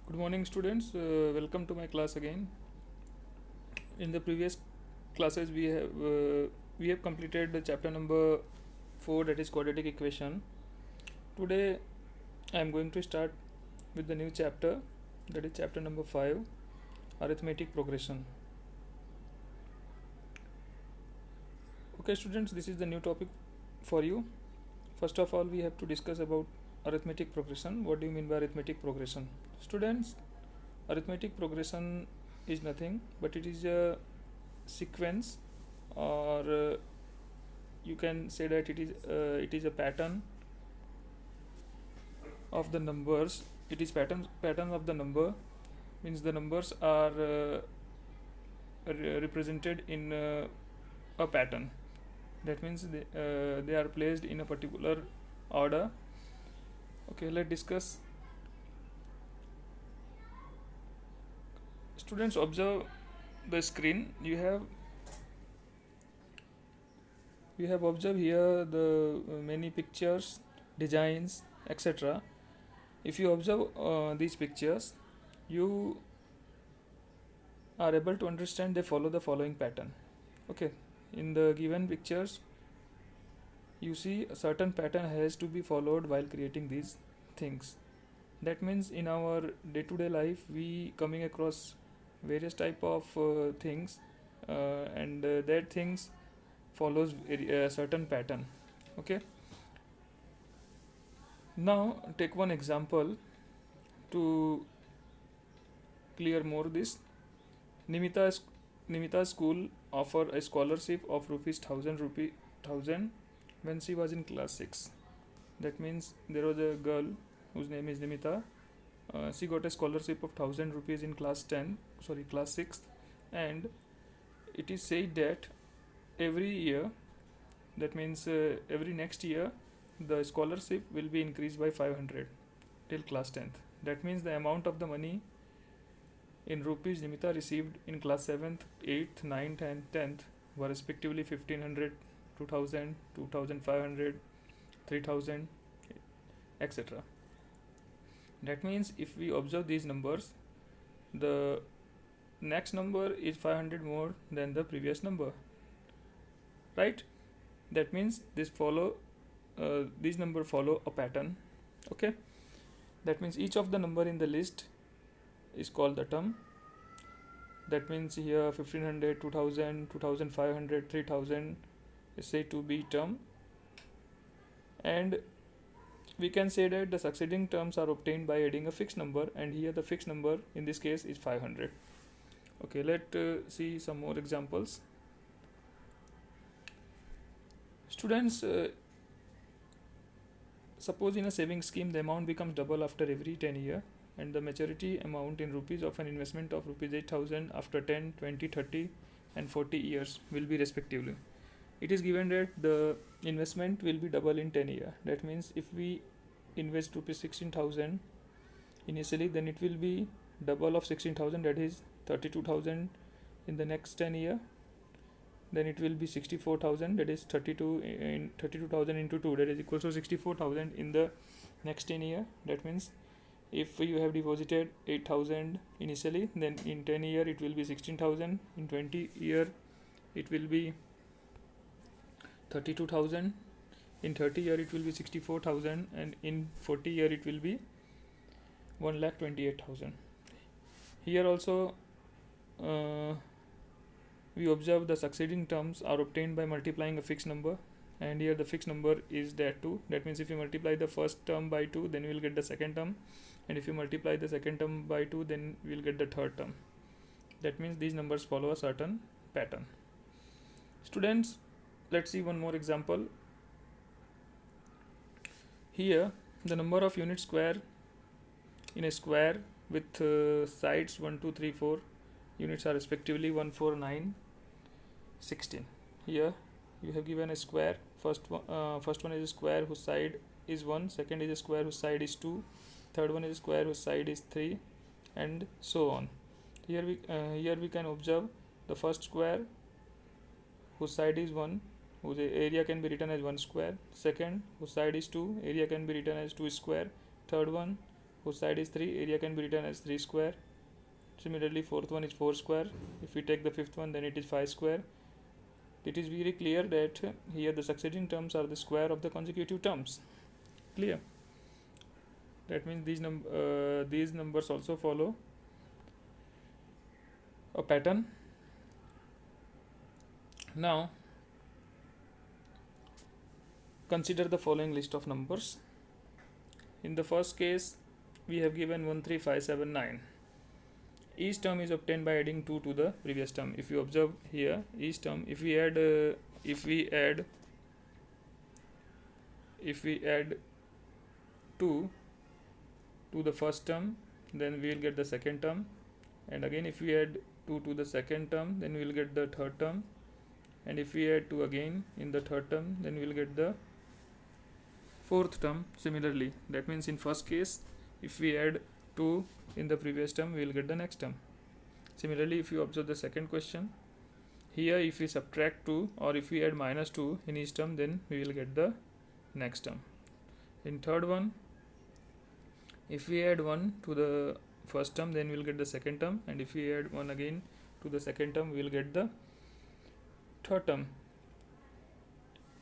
Good morning, students. Welcome to my class again. In the previous classes, we have completed the chapter number 4, that is quadratic equation. Today, I am going to start with the new chapter, that is chapter number 5, arithmetic progression. Okay, students, this is the new topic for you. First of all, we have to discuss about arithmetic progression. What do you mean by arithmetic progression? Students, arithmetic progression is nothing but it is a sequence, or you can say that it is a pattern of the numbers. It is pattern of the number, means the numbers are represented in a pattern. That means they are placed in a particular order. Okay, let's discuss. Students, observe the screen. You have observed here the many pictures, designs, etc. If you observe these pictures, you are able to understand they follow the following pattern. Okay, in the given pictures, you see a certain pattern has to be followed while creating these things. That means in our day-to-day life, we coming across various type of things, and that things follows a certain pattern. Okay, now take one example to clear more this. Nimita's school offer a scholarship of rupees 1000 when she was in class 6. That means there was a girl whose name is Nimita. She got a scholarship of 1000 rupees in class 6, and it is said that every year, that means every next year, the scholarship will be increased by 500 till class 10th. That means the amount of the money in rupees Nimita received in class 7th, 8th, 9th and 10th were respectively 1500, 2000, 2500, 3000, etc. That means if we observe these numbers, the next number is 500 more than the previous number, right? That means these number follow a pattern. Okay, that means each of the number in the list is called the term. That means here 1500, 2000, 2500, 3000 is said to be term, and we can say that the succeeding terms are obtained by adding a fixed number, and here the fixed number in this case is 500. Okay, let's see some more examples. Students, suppose in a saving scheme the amount becomes double after every 10 years, and the maturity amount in rupees of an investment of rupees 8000 after 10, 20, 30 and 40 years will be respectively. It is given that the investment will be double in 10 years. That means if we invest rupees 16,000 initially, then it will be double of 16,000, that is 32,000 in the next 10 years. Then it will be 64,000, that is 32,000 into 2, that is equal to 64,000 in the next 10 years. That means if you have deposited 8,000 initially, then in 10 years it will be 16,000, in 20 years it will be 32,000, in 30 years it will be 64,000, and in 40 years it will be 1,28,000. Here also we observe the succeeding terms are obtained by multiplying a fixed number, and here the fixed number is that 2. That means if you multiply the first term by 2, then you will get the second term, and if you multiply the second term by 2, then we will get the third term. That means these numbers follow a certain pattern. Students, let's see one more example. Here the number of unit square in a square with sides 1, 2, 3, 4 units are respectively 1, 4, 9, 16. Here you have given a square. First one is a square whose side is 1, second is a square whose side is 2, third one is a square whose side is 3, and so on. Here we can observe the first square whose side is 1, whose area can be written as 1 square. Second, whose side is 2, area can be written as 2 square. Third one, whose side is 3, area can be written as 3 square. Similarly, fourth one is 4 square. If we take the fifth one, then it is 5 square. It is very clear that here the succeeding terms are the square of the consecutive terms. Clear? That means these numbers also follow a pattern. Now consider the following list of numbers. In the first case, we have given 1, 3, 5, 7, 9. Each term is obtained by adding 2 to the previous term. If you observe here, each term, if we add 2 to the first term, then we will get the second term, and again if we add 2 to the second term, then we will get the third term, and if we add 2 again in the third term, then we will get the fourth term. Similarly, that means in first case, if we add 2 in the previous term, we will get the next term. Similarly, if you observe the second question, here if we subtract 2 or if we add minus 2 in each term, then we will get the next term. In third one, if we add 1 to the first term, then we will get the second term, and if we add 1 again to the second term, we will get the third term.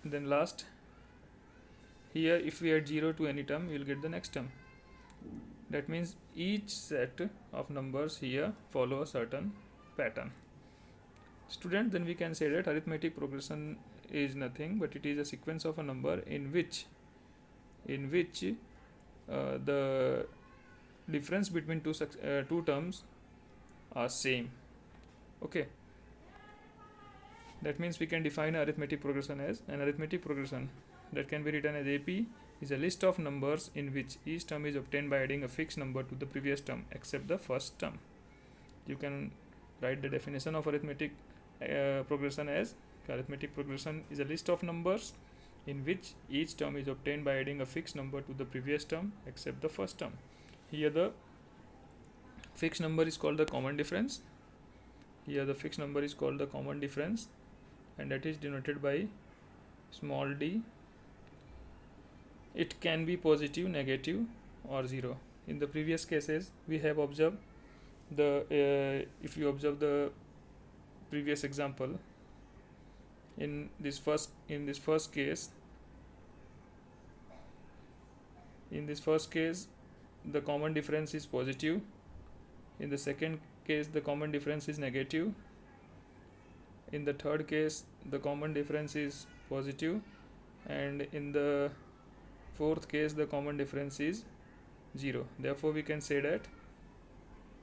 Then last, here if we add 0 to any term, we will get the next term. That means each set of numbers here follow a certain pattern. Student, then we can say that arithmetic progression is nothing but it is a sequence of a number in which the difference between two terms are same. Okay, that means we can define arithmetic progression as an arithmetic progression that can be written as AP is a list of numbers in which each term is obtained by adding a fixed number to the previous term except the first term. You can write the definition of arithmetic progression as arithmetic progression is a list of numbers in which each term is obtained by adding a fixed number to the previous term except the first term. Here the fixed number is called the common difference. Here the fixed number is called the common difference, and that is denoted by small d. It can be positive, negative or 0. In the previous cases, we have observed if you observe the previous example, in this first case, the common difference is positive. In the second case, the common difference is negative. In the third case, the common difference is positive, and in the fourth case, the common difference is 0. Therefore, we can say that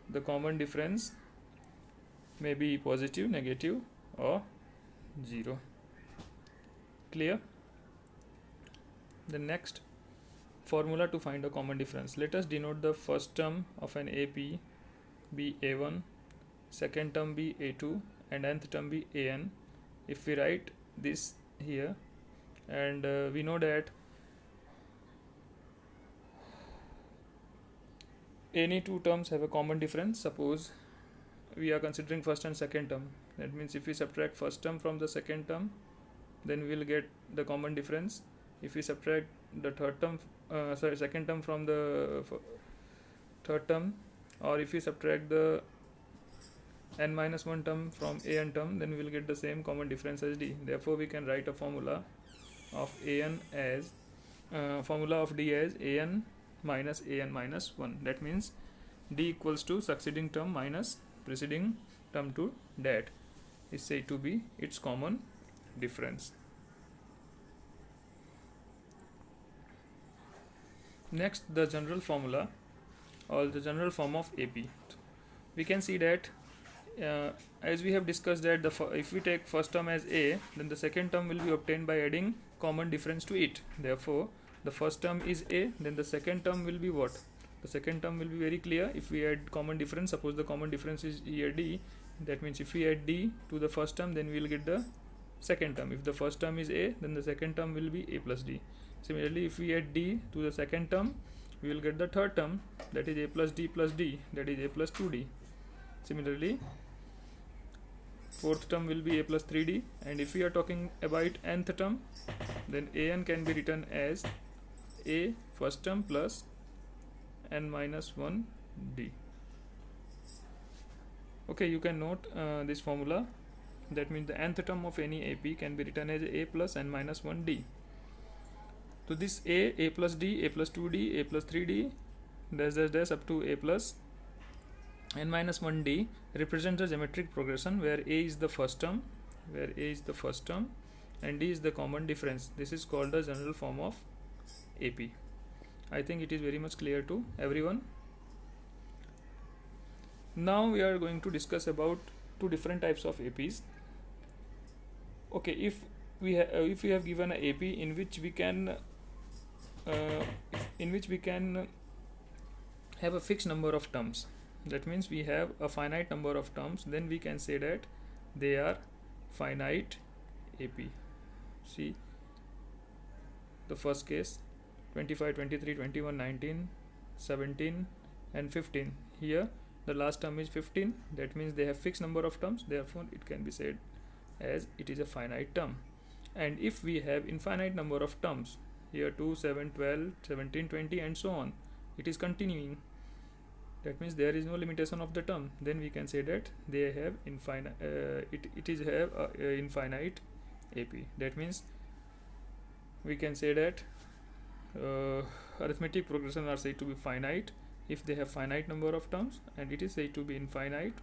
the common difference may be positive, negative or 0. Clear? The next formula to find a common difference. Let us denote the first term of an AP be A1, second term be A2, and nth term be AN. If we write this here, and we know that any two terms have a common difference. Suppose we are considering first and second term. That means if we subtract first term from the second term, then we will get the common difference. If we subtract the second term from the third term, or if we subtract the n minus 1 term from an term, then we will get the same common difference as d. Therefore, we can write a formula of an as formula of d as an minus 1. That means d equals to succeeding term minus preceding term to that is said to be its common difference. Next, the general formula or the general form of AP. We can see that as we have discussed that if we take first term as a, then the second term will be obtained by adding common difference to it. Therefore, the first term is a, then the second term will be what? The second term will be very clear. If we add common difference, suppose the common difference is here d, that means if we add d to the first term, then we will get the second term. If the first term is a, then the second term will be a plus d. Similarly, if we add d to the second term, we will get the third term, that is a plus d, that is a plus 2d. Similarly, fourth term will be a plus 3d, and if we are talking about nth term, then an can be written as a first term plus n minus 1 d. Okay, you can note this formula. That means the nth term of any AP can be written as a plus n minus 1 d. So this a plus d, a plus 2d, a plus 3d, dash dash dash up to a plus n minus 1 d represents the geometric progression where a is the first term, and d is the common difference. This is called the general form of AP. I think it is very much clear to everyone. Now we are going to discuss about two different types of APs. Okay, if we have given an AP in which we can have a fixed number of terms, that means we have a finite number of terms, then we can say that they are finite AP. See the first case, 25, 23, 21, 19, 17 and 15. Here the last term is 15, that means they have fixed number of terms, therefore it can be said as it is a finite term. And if we have infinite number of terms, here 2, 7, 12, 17, 20 and so on, it is continuing, that means there is no limitation of the term, then we can say that they have infinite infinite AP. That means we can say that arithmetic progression are said to be finite if they have finite number of terms, and it is said to be infinite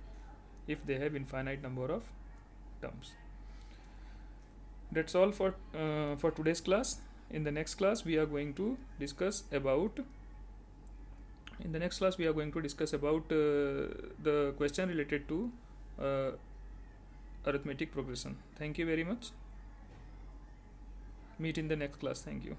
if they have infinite number of terms. That's all for today's class. In the next class we are going to discuss about the question related to arithmetic progression. Thank you very much. Meet in the next class. Thank you.